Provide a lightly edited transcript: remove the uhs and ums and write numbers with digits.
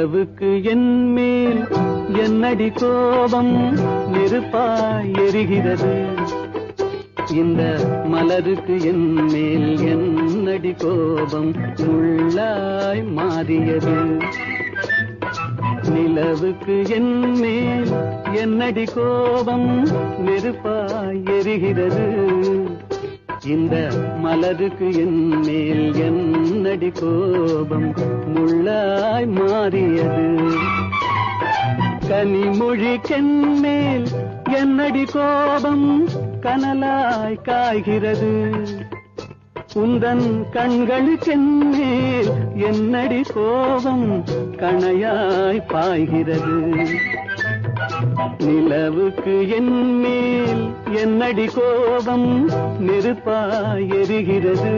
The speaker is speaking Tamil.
நிலவுக்கு என்மேல் என்னடி கோபம் நெருப்பாய் எரிகிறது. இந்த மலருக்கு என்மேல் என்னடி கோபம் முள்ளாய் மாறியது. நிலவுக்கு என்மேல் என்னடி கோபம் நெருப்பாய் எரிகிறது. இந்த மலருக்கு என்மேல் என்னடி கோபம் முள்ளாய் மாறியது. கனிமொழிக்கென்மேல் என்னடி கோபம் கனலாய் காய்கிறது. உந்தன் கண்களுக்கென்மேல் என்னடி கோபம் கணையாய் பாய்கிறது. நிலவுக்கு என்மேல் என்னடி கோபம் நெருப்பாய் எரிகிறது.